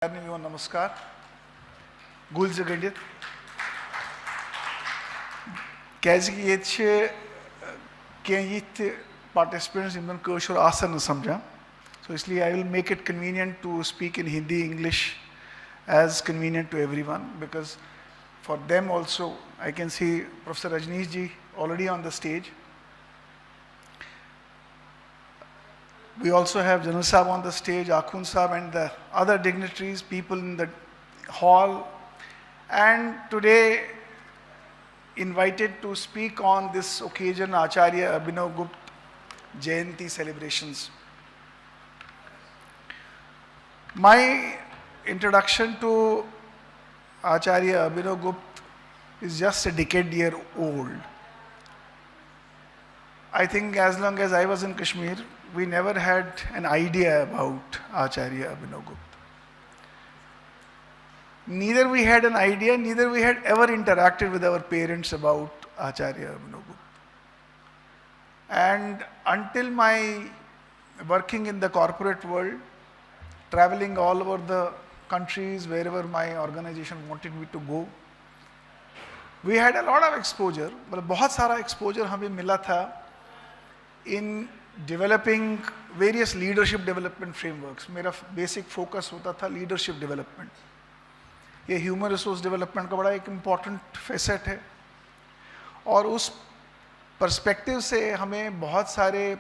Namaskar. Gul zagandit. Kaz ki yetişe kayit participants imdan kashur asan samjha. So isliye I will make it convenient to speak in Hindi, English as convenient to everyone because for them also I can see Professor Rajneesh ji already on the stage. We also have General Sahab on the stage, Akhund Sahab and the other dignitaries, people in the hall. And today invited to speak on this occasion, Acharya Abhinav Gupta Jayanti celebrations. My introduction to Acharya Abhinav Gupta is just a decade old. I think as long as I was in Kashmir, we never had an idea about Acharya Abhinav Gupta. Neither we had an idea, neither we had ever interacted with our parents about Acharya Abhinav Gupta. And until my working in the corporate world, traveling all over the countries, wherever my organization wanted me to go, we had a lot of exposure, but बहुत सारा exposure हमें मिला था in developing various leadership development frameworks. मेरा basic focus होता था leadership development. ये human resource development का बड़ा एक important facet है और उस perspective से हमें बहुत सारे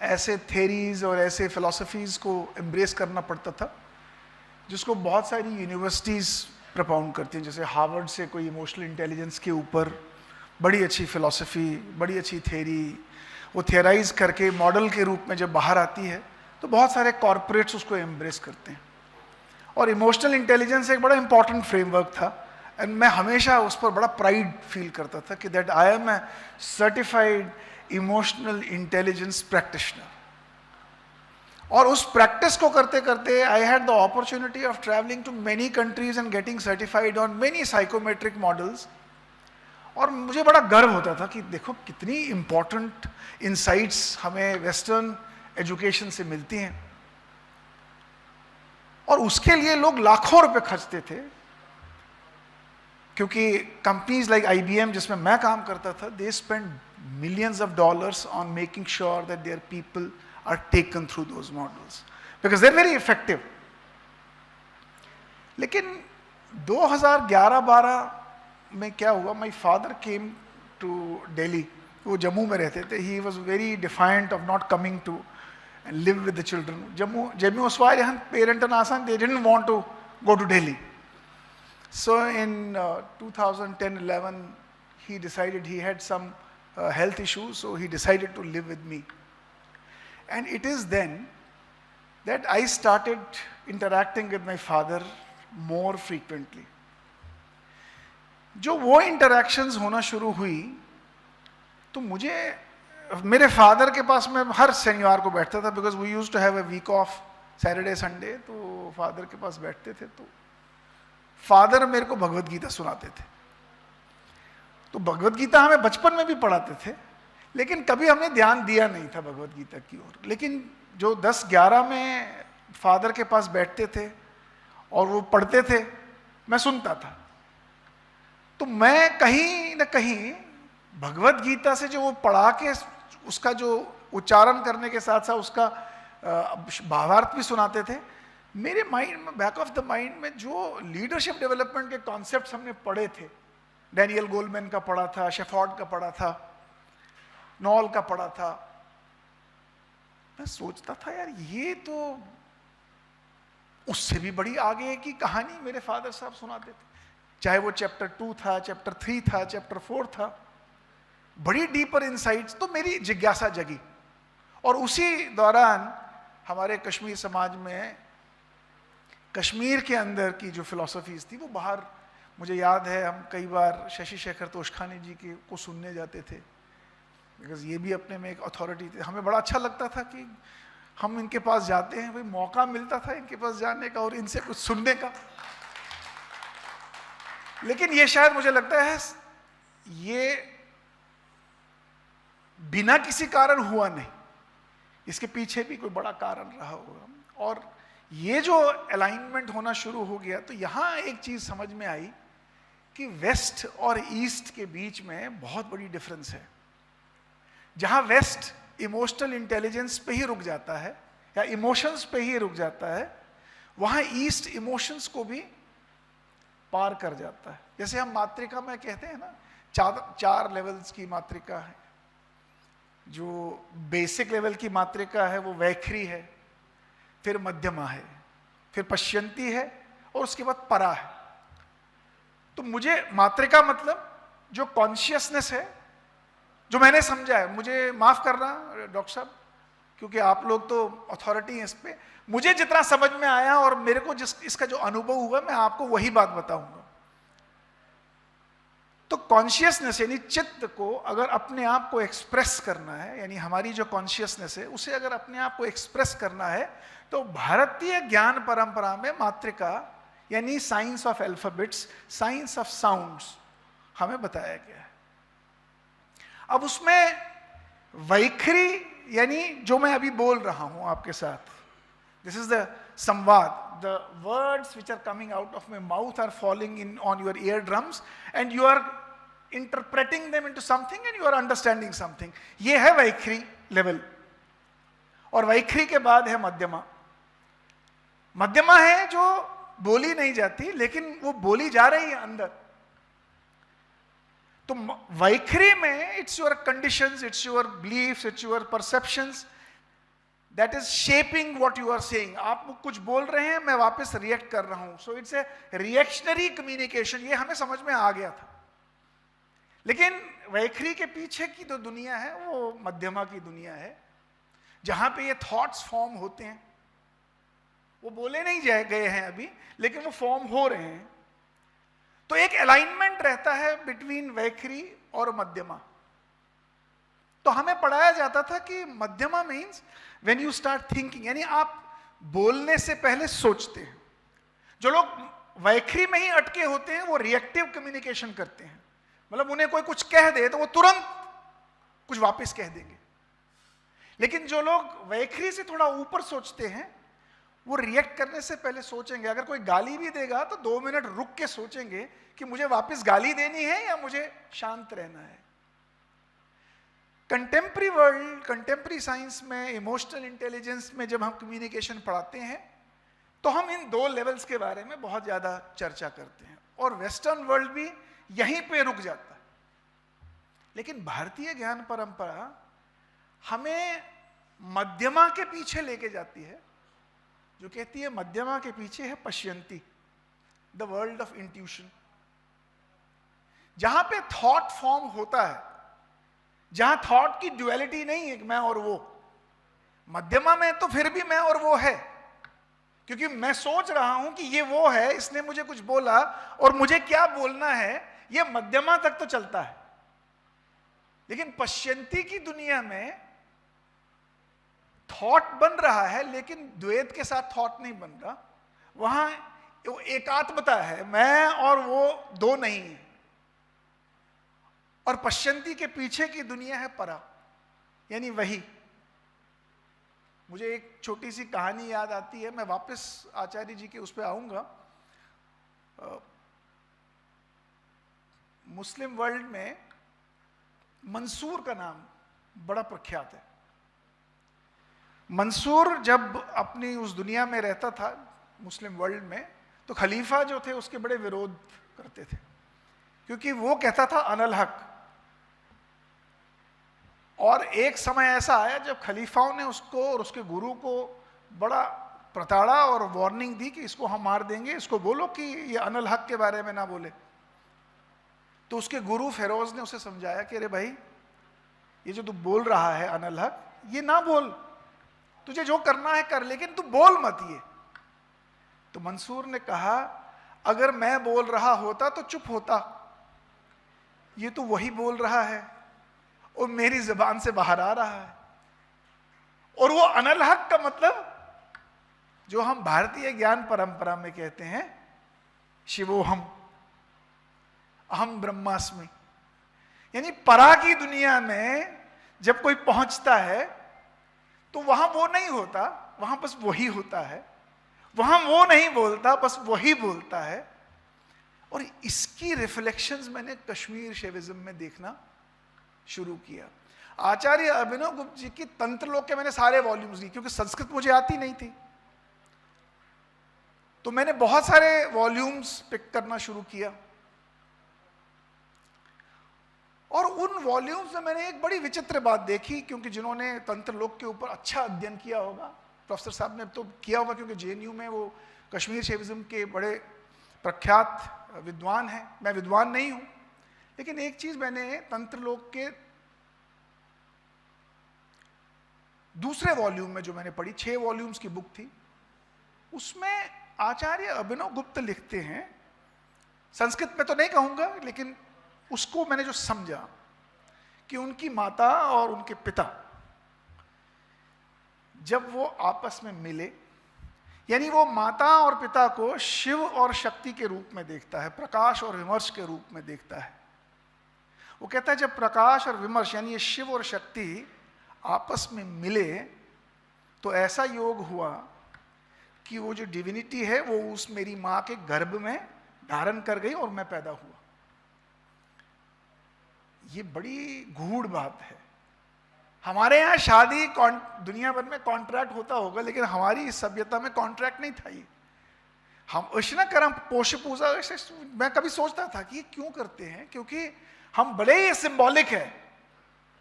ऐसे theories और ऐसे philosophies को embrace करना पड़ता था जिसको बहुत सारी universities propound करती हैं. जैसे हार्वर्ड से कोई emotional intelligence के ऊपर बड़ी अच्छी philosophy, बड़ी अच्छी theory वो थियराइज करके मॉडल के रूप में जब बाहर आती है तो बहुत सारे कॉर्पोरेट्स उसको एम्ब्रेस करते हैं और इमोशनल इंटेलिजेंस एक बड़ा इंपॉर्टेंट फ्रेमवर्क था एंड मैं हमेशा उस पर बड़ा प्राइड फील करता था कि that I am a certified emotional intelligence practitioner. और उस प्रैक्टिस को करते करते I had the opportunity of travelling to many countries and getting certified on many psychometric models. और मुझे बड़ा गर्व होता था कि देखो कितनी इंपॉर्टेंट इंसाइट्स हमें वेस्टर्न एजुकेशन से मिलती हैं और उसके लिए लोग लाखों रुपए खर्चते थे क्योंकि कंपनीज लाइक IBM जिसमें मैं काम करता था they spend millions of dollars on making sure that their people are taken through those models because they are very effective. लेकिन 2011-12 में क्या हुआ, my father came to Delhi. वो जम्मू में रहते थे. He was very defiant of not coming to and live with the children. Jammu उस वायन पेरेंटन आसान they didn't want to go to Delhi. So in 2010-11 he decided he had some health issues, so he decided to live with me. And it is then that I started interacting with my father more frequently. जो वो interactions होना शुरू हुई तो मुझे मेरे father के पास मैं हर शनिवार को बैठता था because we used to have a week off Saturday Sunday. तो फादर के पास बैठते थे तो फादर मेरे को भगवत गीता सुनाते थे. तो भगवत गीता हमें बचपन में भी पढ़ाते थे लेकिन कभी हमने ध्यान दिया नहीं था भगवत गीता की ओर. लेकिन जो 10-11 में फादर के पास बैठते थे और वो पढ़ते थे मैं सुनता था. तो मैं कहीं ना कहीं भगवत गीता से जो वो पढ़ा के उसका जो उच्चारण करने के साथ साथ उसका भावार्थ भी सुनाते थे, मेरे माइंड में बैक ऑफ द माइंड में जो लीडरशिप डेवलपमेंट के कॉन्सेप्ट्स हमने पढ़े थे, डैनियल गोलमैन का पढ़ा था, शेफर्ड का पढ़ा था, नॉल का पढ़ा था, मैं सोचता था यार ये तो उससे भी बड़ी आगे की कहानी मेरे फादर साहब सुनाते थे. चाहे वो चैप्टर 2 था, चैप्टर 3 था, चैप्टर 4 था, बड़ी डीपर इनसाइट्स. तो मेरी जिज्ञासा जगी और उसी दौरान हमारे कश्मीर समाज में कश्मीर के अंदर की जो फिलॉसफीज थी वो बाहर, मुझे याद है हम कई बार शशि शेखर तोषखानी जी के को सुनने जाते थे बिकॉज ये भी अपने में एक अथॉरिटी थे. हमें बड़ा अच्छा लगता था कि हम इनके पास जाते हैं, भाई मौका मिलता था इनके पास जाने का और इनसे कुछ सुनने का. लेकिन ये शायद मुझे लगता है ये बिना किसी कारण हुआ नहीं, इसके पीछे भी कोई बड़ा कारण रहा होगा. और ये जो अलाइनमेंट होना शुरू हो गया, तो यहां एक चीज समझ में आई कि वेस्ट और ईस्ट के बीच में बहुत बड़ी डिफरेंस है। जहां वेस्ट इमोशनल इंटेलिजेंस पे ही रुक जाता है या इमोशंस पे ही रुक जाता है, वहां ईस्ट इमोशंस को भी पार कर जाता है। जैसे हम मात्रिका में कहते हैं ना, चार लेवल्स की मात्रिका है। जो बेसिक लेवल की मात्रिका है वो वैखरी है, फिर मध्यमा है, फिर पश्यंती है, और उसके बाद परा है। तो मुझे मात्रिका मतलब जो कॉन्शियसनेस है, जो मैंने समझा है, मुझे माफ करना डॉक्टर साहब, क्योंकि आप लोग तो अथॉरिटी हैं इस पे, मुझे जितना समझ में आया और मेरे को इसका जो अनुभव हुआ, मैं आपको वही बात बताऊंगा। तो कॉन्शियसनेस यानी चित्त को अगर अपने आप को एक्सप्रेस करना है, यानी हमारी जो कॉन्शियसनेस है उसे अगर अपने आप को एक्सप्रेस करना है, तो भारतीय ज्ञान परंपरा में मात्रिका यानी science of alphabets, science of sounds हमें बताया गया है। अब उसमें वैखरी यानी जो मैं अभी बोल रहा हूं आपके साथ, दिस इज द संवाद, the words which are coming out of my mouth are falling in on your eardrums and you are interpreting them into something and you are understanding something. ये है वैखरी लेवल। और वैखरी के बाद है मध्यमा। मध्यमा है जो बोली नहीं जाती लेकिन वो बोली जा रही है अंदर। तो वैखरी में it's your conditions, it's your beliefs, it's your perceptions that is shaping what you are saying. आप कुछ बोल रहे हैं, मैं वापस रिएक्ट कर रहा हूं। So it's a reactionary communication। ये हमें समझ में आ गया था। लेकिन वैखरी के पीछे की जो दुनिया है वो मध्यमा की दुनिया है, जहां पे ये थॉट्स फॉर्म होते हैं। वो बोले नहीं गए हैं अभी, लेकिन वो फॉर्म हो रहे हैं। तो एक अलाइनमेंट रहता है बिटवीन वैखरी और मध्यमा। तो हमें पढ़ाया जाता था कि मध्यमा means when you start thinking, यानी आप बोलने से पहले सोचते हैं। जो लोग वैखरी में ही अटके होते हैं वो रिएक्टिव कम्युनिकेशन करते हैं, मतलब उन्हें कोई कुछ कह दे तो वो तुरंत कुछ वापस कह देंगे। लेकिन जो लोग वैखरी से थोड़ा ऊपर सोचते हैं वो रिएक्ट करने से पहले सोचेंगे। अगर कोई गाली भी देगा तो 2 मिनट रुक के सोचेंगे कि मुझे वापस गाली देनी है या मुझे शांत रहना है। कंटेम्प्रेरी वर्ल्ड, कंटेम्प्रेरी साइंस में, इमोशनल इंटेलिजेंस में जब हम कम्युनिकेशन पढ़ाते हैं तो हम इन 2 लेवल्स के बारे में बहुत ज़्यादा चर्चा करते हैं, और वेस्टर्न वर्ल्ड भी यहीं पे रुक जाता है। लेकिन भारतीय ज्ञान परंपरा हमें मध्यमा के पीछे लेके जाती है, जो कहती है मध्यमा के पीछे है पश्यंती, द वर्ल्ड ऑफ इंट्यूशन, जहां पे थॉट फॉर्म होता है, जहां थॉट की ड्युअलिटी नहीं है कि मैं और वो। मध्यमा में तो फिर भी मैं और वो है, क्योंकि मैं सोच रहा हूं कि ये वो है, इसने मुझे कुछ बोला और मुझे क्या बोलना है, ये मध्यमा तक तो चलता है। लेकिन पश्यंती की दुनिया में थॉट बन रहा है, लेकिन द्वैत के साथ थॉट नहीं बन रहा। वहां वो एकात्मता है, मैं और वो 2 नहीं है। और पश्यंती के पीछे की दुनिया है परा, यानी वही। मुझे एक छोटी सी कहानी याद आती है, मैं वापस आचार्य जी के उस पर आऊंगा। मुस्लिम वर्ल्ड में मंसूर का नाम बड़ा प्रख्यात है। मंसूर जब अपनी उस दुनिया में रहता था मुस्लिम वर्ल्ड में, तो खलीफा जो थे उसके बड़े विरोध करते थे, क्योंकि वो कहता था अनल हक। और एक समय ऐसा आया जब खलीफाओं ने उसको और उसके गुरु को बड़ा प्रताड़ा और वार्निंग दी कि इसको हम मार देंगे, इसको बोलो कि ये अनल हक के बारे में ना बोले। तो उसके गुरु फेरोज ने उसे समझाया कि अरे भाई, ये जो तू बोल रहा है अनल हक, ये ना बोल, तुझे जो करना है कर, लेकिन तू बोल मत ये। तो मंसूर ने कहा, अगर मैं बोल रहा होता तो चुप होता, ये तो वही बोल रहा है और मेरी जुबान से बाहर आ रहा है। और वो अनल हक का मतलब जो हम भारतीय ज्ञान परंपरा में कहते हैं शिवोहम, अहम ब्रह्मास्मि, यानी परा की दुनिया में जब कोई पहुंचता है तो वहां वो नहीं होता, वहां बस वही होता है। वहां वो नहीं बोलता, बस वही बोलता है। और इसकी रिफ्लेक्शंस मैंने कश्मीर शैविज्म में देखना शुरू किया। आचार्य अभिनव गुप्त जी की तंत्रलोक के मैंने सारे वॉल्यूम्स लिए, क्योंकि संस्कृत मुझे आती नहीं थी, तो मैंने बहुत सारे वॉल्यूम्स पिक करना शुरू किया। और उन वॉल्यूम्स में मैंने एक बड़ी विचित्र बात देखी, क्योंकि जिन्होंने तंत्रलोक के ऊपर अच्छा अध्ययन किया होगा, प्रोफेसर साहब ने तो किया होगा, क्योंकि जेएनयू में वो कश्मीर शैविज्म के बड़े प्रख्यात विद्वान हैं। मैं विद्वान नहीं हूं, लेकिन एक चीज मैंने तंत्रलोक के दूसरे वॉल्यूम में जो मैंने पढ़ी, 6 वॉल्यूम्स की बुक थी, उसमें आचार्य अभिनव गुप्त लिखते हैं, संस्कृत में तो नहीं कहूंगा, लेकिन उसको मैंने जो समझा कि उनकी माता और उनके पिता जब वो आपस में मिले, यानी वो माता और पिता को शिव और शक्ति के रूप में देखता है, प्रकाश और विमर्श के रूप में देखता है। वो कहता है जब प्रकाश और विमर्श यानी ये शिव और शक्ति आपस में मिले तो ऐसा योग हुआ कि वो जो डिविनिटी है वो उस मेरी माँ के गर्भ में धारण कर गई और मैं पैदा हुआ। ये बड़ी गूढ़ बात है। हमारे यहाँ शादी दुनिया भर में कॉन्ट्रैक्ट होता होगा, लेकिन हमारी इस सभ्यता में कॉन्ट्रैक्ट नहीं था। ये हम उष्ण कर्म पोष पूजा, मैं कभी सोचता था कि ये क्यों करते हैं, क्योंकि हम बड़े ही सिंबॉलिक है,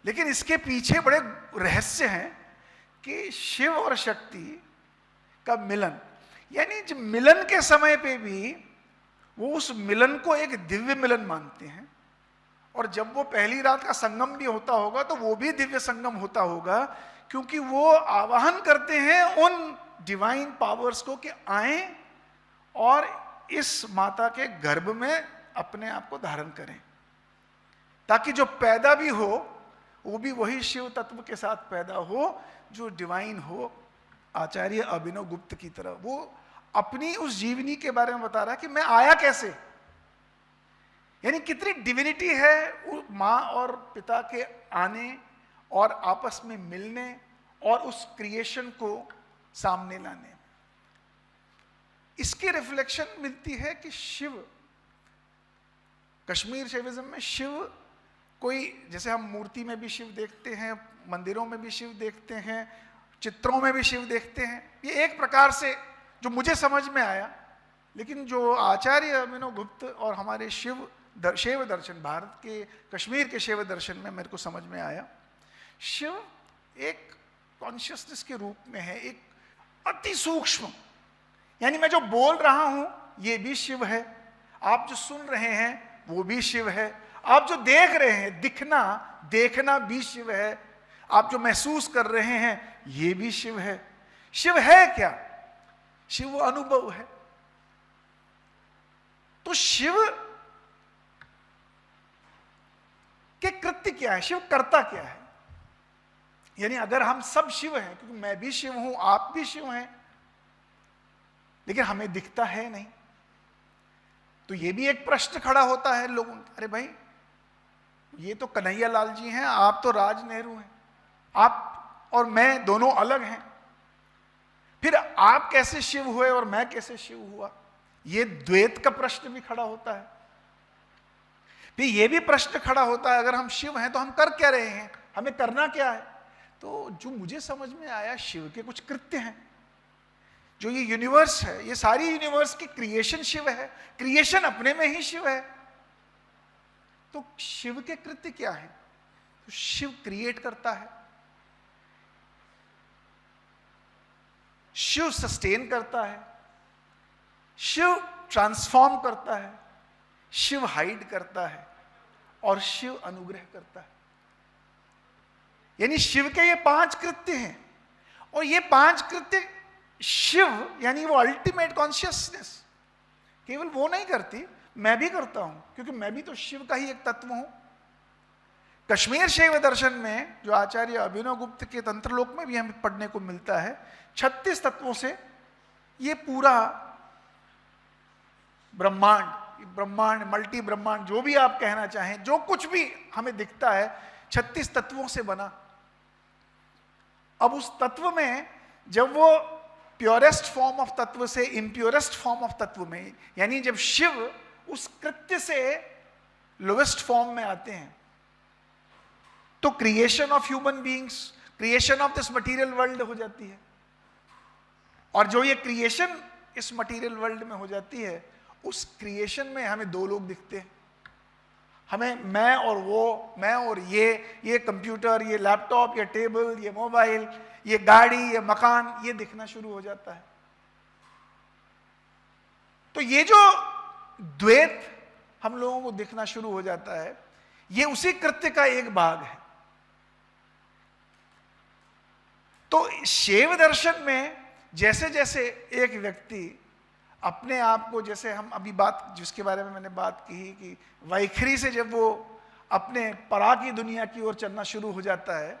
लेकिन इसके पीछे बड़े रहस्य हैं कि शिव और शक्ति का मिलन, यानी जब मिलन के समय पे भी वो उस मिलन को एक दिव्य मिलन मानते हैं, और जब वो पहली रात का संगम भी होता होगा तो वो भी दिव्य संगम होता होगा, क्योंकि वो आवाहन करते हैं उन डिवाइन पावर्स को कि आएं और इस माता के गर्भ में अपने आप को धारण करें, ताकि जो पैदा भी हो वो भी वही शिव तत्व के साथ पैदा हो जो डिवाइन हो। आचार्य अभिनव गुप्त की तरह वो अपनी उस जीवनी के बारे में बता रहा है कि मैं आया कैसे, यानी कितनी डिविनिटी है माँ और पिता के आने और आपस में मिलने और उस क्रिएशन को सामने लाने। इसकी रिफ्लेक्शन मिलती है कि शिव, कश्मीर शैविज्म में शिव कोई, जैसे हम मूर्ति में भी शिव देखते हैं, मंदिरों में भी शिव देखते हैं, चित्रों में भी शिव देखते हैं, ये एक प्रकार से जो मुझे समझ में आया। लेकिन जो आचार्य अभिनव गुप्त और हमारे शैव दर्शन, भारत के कश्मीर के शैव दर्शन में मेरे को समझ में आया, शिव एक कॉन्शियसनेस के रूप में है, एक अति सूक्ष्म, यानी मैं जो बोल रहा हूं ये भी शिव है, आप जो सुन रहे हैं वो भी शिव है, आप जो देख रहे हैं, देखना भी शिव है, आप जो महसूस कर रहे हैं ये भी शिव है। शिव है क्या? शिव अनुभव है। तो शिव के कृत्य क्या है, शिव करता क्या है? यानी अगर हम सब शिव हैं, क्योंकि मैं भी शिव हूं, आप भी शिव हैं, लेकिन हमें दिखता है नहीं, तो ये भी एक प्रश्न खड़ा होता है लोगों, अरे भाई ये तो कन्हैया लाल जी हैं, आप तो राज नेहरू हैं, आप और मैं दोनों अलग हैं, फिर आप कैसे शिव हुए और मैं कैसे शिव हुआ? ये द्वैत का प्रश्न भी खड़ा होता है। फिर ये भी प्रश्न खड़ा होता है, अगर हम शिव हैं तो हम कर क्या रहे हैं, हमें करना क्या है? तो जो मुझे समझ में आया, शिव के कुछ कृत्य हैं। जो ये यूनिवर्स है, ये सारी यूनिवर्स की क्रिएशन शिव है, क्रिएशन अपने में ही शिव है। तो शिव के कृत्य क्या है? तो शिव क्रिएट करता है, शिव सस्टेन करता है, शिव ट्रांसफॉर्म करता है, शिव हाइड करता है और शिव अनुग्रह करता है। यानी शिव के ये 5 कृत्य हैं, और ये 5 कृत्य शिव यानी वो अल्टीमेट कॉन्शियसनेस केवल वो नहीं करती, मैं भी करता हूं, क्योंकि मैं भी तो शिव का ही एक तत्व हूं। कश्मीर शैव दर्शन में जो आचार्य अभिनव गुप्त के तंत्रलोक में भी हमें पढ़ने को मिलता है, 36 तत्वों से ये पूरा ब्रह्मांड मल्टी ब्रह्मांड जो भी आप कहना चाहें, जो कुछ भी हमें दिखता है 36 तत्वों से बना। अब उस तत्व में जब वो प्योरेस्ट फॉर्म ऑफ तत्व से इम्प्योरेस्ट फॉर्म ऑफ तत्व में, यानी जब शिव उस कृत्य से लोवेस्ट फॉर्म में आते हैं, तो creation of human beings, creation of this material world हो जाती है। और जो ये क्रिएशन इस मटेरियल वर्ल्ड में हो जाती है, उस क्रिएशन में हमें दो लोग दिखते हैं। हमें मैं और वो, मैं और ये कंप्यूटर, ये लैपटॉप, ये टेबल, ये मोबाइल, ये गाड़ी, ये मकान, ये दिखना शुरू हो जाता है। तो ये जो द्वैत हम लोगों को दिखना शुरू हो जाता है, ये उसी कृत्य का एक भाग है। तो शैव दर्शन में जैसे जैसे एक व्यक्ति अपने आप को, जैसे हम अभी बात जिसके बारे में मैंने बात की कि वैखरी से जब वो अपने परा की दुनिया की ओर चलना शुरू हो जाता है,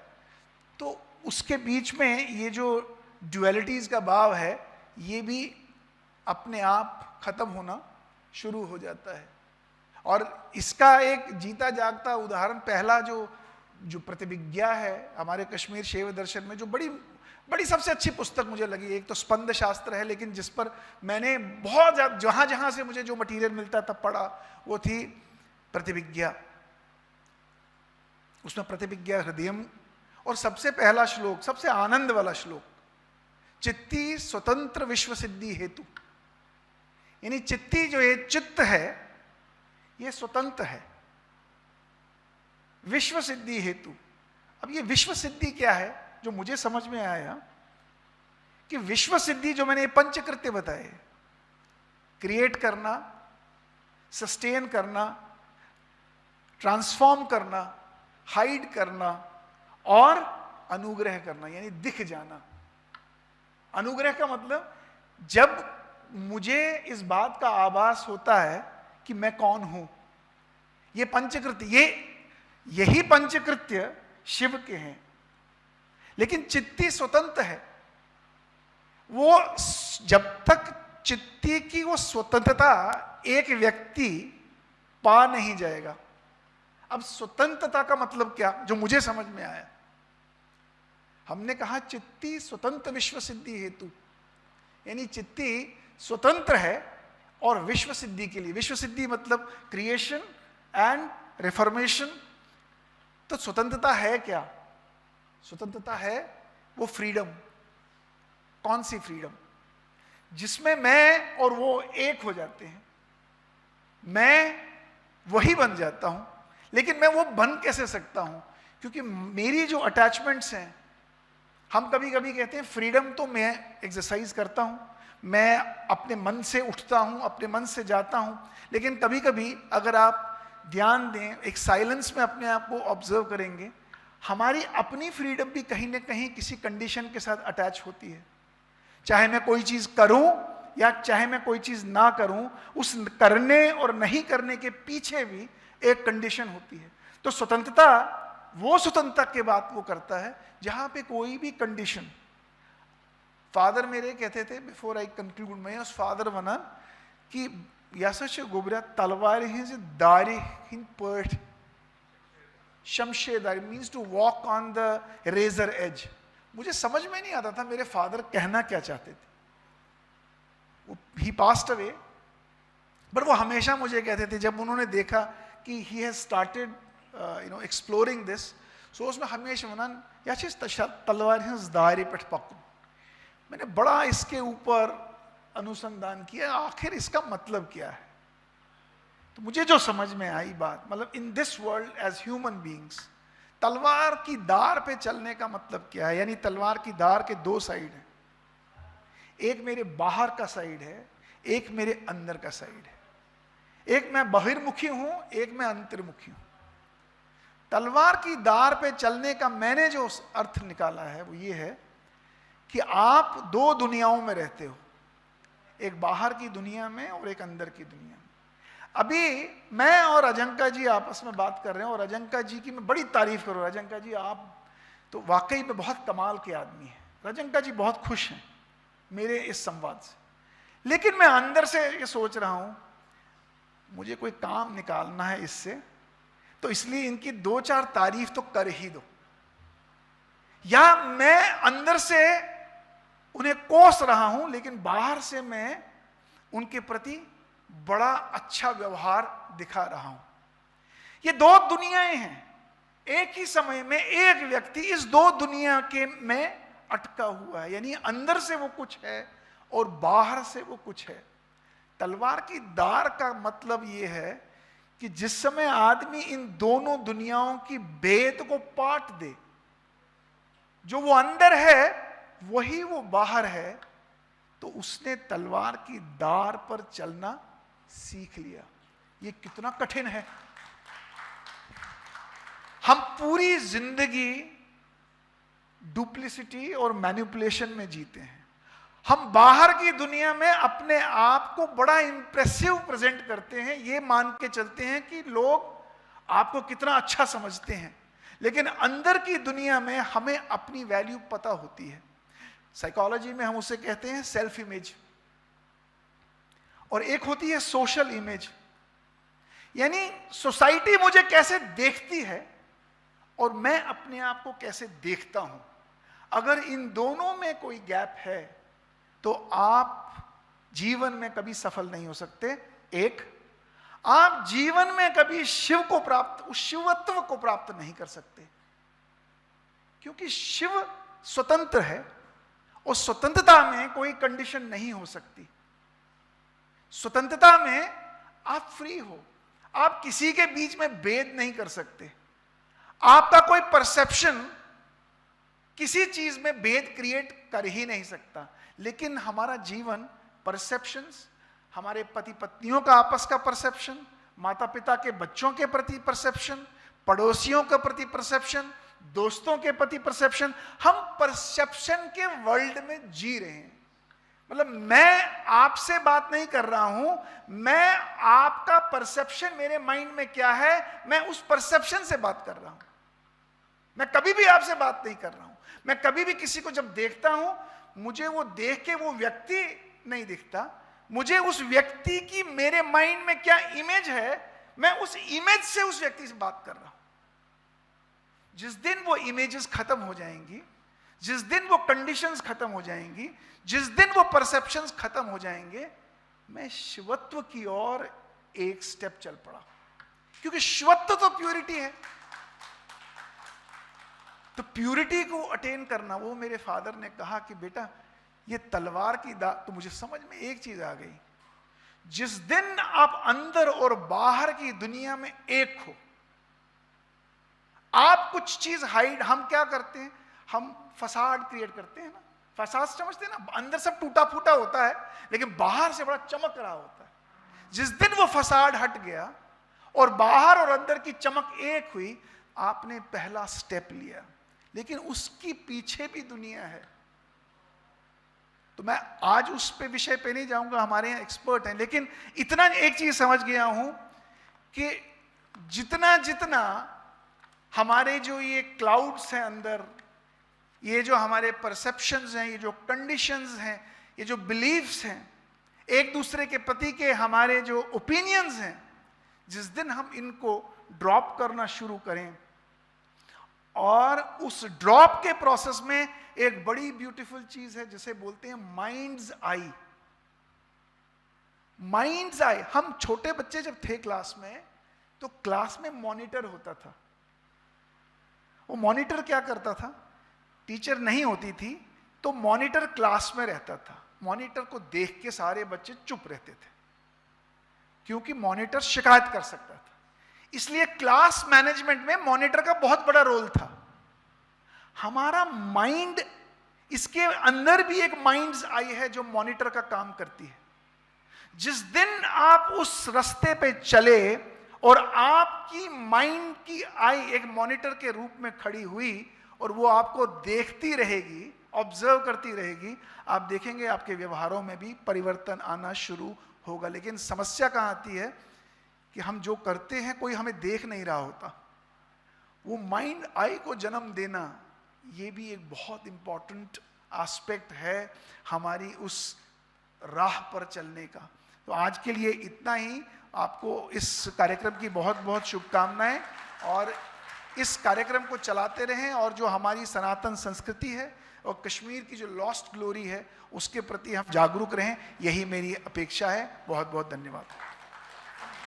तो उसके बीच में ये जो ड्युअलिटीज का भाव है, ये भी अपने आप खत्म होना शुरू हो जाता है। और इसका एक जीता जागता उदाहरण पहला जो प्रतिविज्ञा है हमारे कश्मीर शैव दर्शन में, जो बड़ी सबसे अच्छी पुस्तक मुझे लगी। एक तो स्पंद शास्त्र है, लेकिन जिस पर मैंने बहुत जहां जहां से मुझे जो मटेरियल मिलता था पढ़ा, वो थी प्रतिविज्ञा। उसमें प्रतिविज्ञा हृदयम, और सबसे पहला श्लोक, सबसे आनंद वाला श्लोक, चित्ती स्वतंत्र विश्व सिद्धि हेतु, यानी चित्ती जो ये चित्त है, ये स्वतंत्र है विश्व सिद्धि हेतु। अब ये विश्व सिद्धि क्या है, जो मुझे समझ में आया कि विश्व सिद्धि जो मैंने ये पंचकृत्य बताए, क्रिएट करना, सस्टेन करना, ट्रांसफॉर्म करना, हाइड करना और अनुग्रह करना, यानी दिख जाना। अनुग्रह का मतलब जब मुझे इस बात का आभास होता है कि मैं कौन हूं, ये पंचकृत्य, यही पंचकृत्य शिव के हैं, लेकिन चित्ती स्वतंत्र है। वो जब तक चित्ती की वो स्वतंत्रता एक व्यक्ति पा नहीं जाएगा। अब स्वतंत्रता का मतलब क्या, जो मुझे समझ में आया, हमने कहा चित्ती स्वतंत्र विश्व सिद्धि हेतु, यानी चित्ती स्वतंत्र है और विश्व सिद्धि के लिए। विश्व सिद्धि मतलब क्रिएशन एंड रिफॉर्मेशन। तो स्वतंत्रता है क्या? स्वतंत्रता है वो फ्रीडम। कौन सी फ्रीडम? जिसमें मैं और वो एक हो जाते हैं, मैं वही बन जाता हूं। लेकिन मैं वो बन कैसे सकता हूं? क्योंकि मेरी जो अटैचमेंट्स हैं, हम कभी कभी कहते हैं फ्रीडम तो मैं एक्सरसाइज करता हूं, मैं अपने मन से उठता हूं, अपने मन से जाता हूं। लेकिन कभी कभी अगर आप ध्यान दें, एक साइलेंस में अपने आप को ऑब्जर्व करेंगे, हमारी अपनी फ्रीडम भी कहीं ना कहीं किसी कंडीशन के साथ अटैच होती है। चाहे मैं कोई चीज करूं या चाहे मैं कोई चीज ना करूं, उस करने और नहीं करने के पीछे भी एक कंडीशन होती है। तो स्वतंत्रता, वो स्वतंत्रता के बात वो करता है जहां पे कोई भी कंडीशन। फादर मेरे कहते थे, बिफोर आई कंक्लूड, मैं उस फादर बना कि यासच गोबरा तलवार से दारी पर्ट शमशेदारी means to walk on the razor edge. मुझे समझ में नहीं आता था मेरे फादर कहना क्या चाहते थे। वो ही पास्ट अवे, बट वो हमेशा मुझे कहते थे, जब उन्होंने देखा कि he has started exploring this, so उसमें हमेशा मनन या चीज तलवार दायरे पेट पकड़। मैंने बड़ा इसके ऊपर अनुसंधान किया, आखिर इसका मतलब क्या है। तो मुझे जो समझ में आई बात, मतलब in this world as human beings, तलवार की धार पे चलने का मतलब क्या है। यानी तलवार की धार के दो साइड हैं, एक मेरे बाहर का साइड है, एक मेरे अंदर का साइड है। एक मैं बहिर्मुखी हूं, एक मैं अंतर्मुखी हूं। तलवार की धार पे चलने का मैंने जो अर्थ निकाला है वो ये है कि आप दो दुनियाओं में रहते हो, एक बाहर की दुनिया में और एक अंदर की दुनिया में। अभी मैं और अजंका जी आपस में बात कर रहे हैं, और अजंका जी की मैं बड़ी तारीफ करूँ। अजंका जी आप तो वाकई में बहुत कमाल के आदमी हैं। अजंका जी बहुत खुश हैं मेरे इस संवाद से, लेकिन मैं अंदर से ये सोच रहा हूं मुझे कोई काम निकालना है इससे, तो इसलिए इनकी दो चार तारीफ तो कर ही दो, या मैं अंदर से उन्हें कोस रहा हूं, लेकिन बाहर से मैं उनके प्रति बड़ा अच्छा व्यवहार दिखा रहा हूं। ये दो दुनियाएं हैं। एक ही समय में एक व्यक्ति इस दो दुनिया के में अटका हुआ है, यानी अंदर से वो कुछ है और बाहर से वो कुछ है। तलवार की धार का मतलब यह है कि जिस समय आदमी इन दोनों दुनियाओं की भेद को पाट दे, जो वो अंदर है वही वो बाहर है, तो उसने तलवार की धार पर चलना सीख लिया। ये कितना कठिन है। हम पूरी जिंदगी डुप्लिसिटी और मैनिपुलेशन में जीते हैं। हम बाहर की दुनिया में अपने आप को बड़ा इंप्रेसिव प्रेजेंट करते हैं, ये मान के चलते हैं कि लोग आपको कितना अच्छा समझते हैं, लेकिन अंदर की दुनिया में हमें अपनी वैल्यू पता होती है। साइकोलॉजी में हम उसे कहते हैं सेल्फ इमेज, और एक होती है सोशल इमेज, यानी सोसाइटी मुझे कैसे देखती है और मैं अपने आप को कैसे देखता हूं। अगर इन दोनों में कोई गैप है तो आप जीवन में कभी सफल नहीं हो सकते। एक, आप जीवन में कभी शिव को प्राप्त, उस शिवत्व को प्राप्त नहीं कर सकते, क्योंकि शिव स्वतंत्र है और स्वतंत्रता में कोई कंडीशन नहीं हो सकती। स्वतंत्रता में आप फ्री हो, आप किसी के बीच में भेद नहीं कर सकते। आपका कोई परसेप्शन किसी चीज में भेद क्रिएट कर ही नहीं सकता। लेकिन हमारा जीवन परसेप्शंस, हमारे पति पत्नियों का आपस का परसेप्शन, माता पिता के बच्चों के प्रति परसेप्शन, पड़ोसियों के प्रति परसेप्शन, दोस्तों के प्रति परसेप्शन, हम परसेप्शन के वर्ल्ड में जी रहे हैं। मतलब मैं आपसे बात नहीं कर रहा हूं, मैं आपका परसेप्शन मेरे माइंड में क्या है, मैं उस परसेप्शन से बात कर रहा हूं। मैं कभी भी आपसे बात नहीं कर रहा हूं। मैं कभी भी किसी को जब देखता हूं, मुझे वो देख के वो व्यक्ति नहीं दिखता, मुझे उस व्यक्ति की मेरे माइंड में क्या इमेज है, मैं उस इमेज से उस व्यक्ति से बात कर रहा हूं। जिस दिन वो इमेजेस खत्म हो जाएंगी, जिस दिन वो कंडीशंस खत्म हो जाएंगी, जिस दिन वो परसेप्शंस खत्म हो जाएंगे, मैं शिवत्व की ओर एक स्टेप चल पड़ा। क्योंकि शिवत्व तो प्योरिटी है। तो प्यूरिटी को अटेन करना, वो मेरे फादर ने कहा कि बेटा ये तलवार की दाग, तो मुझे समझ में एक चीज आ गई, जिस दिन आप अंदर और बाहर की दुनिया में एक हो, आप कुछ चीज हाइड, हम क्या करते हैं, हम फसाड क्रिएट करते हैं ना, फसाद समझते हैं ना, अंदर सब टूटा फूटा होता है लेकिन बाहर से बड़ा चमक रहा होता है। जिस दिन वो फसाड हट गया और बाहर और अंदर की चमक एक हुई, आपने पहला स्टेप लिया। लेकिन उसकी पीछे भी दुनिया है। तो मैं आज उस पे विषय पे नहीं जाऊंगा, हमारे यहाँ एक्सपर्ट हैं, लेकिन इतना एक चीज समझ गया हूं कि जितना जितना हमारे जो ये क्लाउड्स हैं अंदर, ये जो हमारे परसेप्शंस हैं, ये जो कंडीशंस हैं, ये जो बिलीफ्स हैं, एक दूसरे के प्रति के हमारे जो ओपिनियंस हैं, जिस दिन हम इनको ड्रॉप करना शुरू करें, और उस ड्रॉप के प्रोसेस में एक बड़ी ब्यूटीफुल चीज है जिसे बोलते हैं माइंड्स आई। माइंड्स आई। हम छोटे बच्चे जब थे क्लास में, तो क्लास में मॉनिटर होता था। वो मॉनिटर क्या करता था, टीचर नहीं होती थी तो मॉनिटर क्लास में रहता था। मॉनिटर को देख के सारे बच्चे चुप रहते थे, क्योंकि मॉनिटर शिकायत कर सकता था। इसलिए क्लास मैनेजमेंट में मॉनिटर का बहुत बड़ा रोल था। हमारा माइंड, इसके अंदर भी एक माइंड्स आई है जो मॉनिटर का काम करती है। जिस दिन आप उस रास्ते पे चले और आपकी माइंड की आई एक मॉनिटर के रूप में खड़ी हुई और वो आपको देखती रहेगी, ऑब्जर्व करती रहेगी, आप देखेंगे आपके व्यवहारों में भी परिवर्तन आना शुरू होगा। लेकिन समस्या कहाँ आती है कि हम जो करते हैं कोई हमें देख नहीं रहा होता। वो माइंड आई को जन्म देना, ये भी एक बहुत इंपॉर्टेंट एस्पेक्ट है हमारी उस राह पर चलने का। तो आज के लिए इतना ही। आपको इस कार्यक्रम की बहुत बहुत शुभकामनाएं, और इस कार्यक्रम को चलाते रहें, और जो हमारी सनातन संस्कृति है और कश्मीर की जो लॉस्ट ग्लोरी है उसके प्रति हम जागरूक रहें, यही मेरी अपेक्षा है। बहुत बहुत धन्यवाद।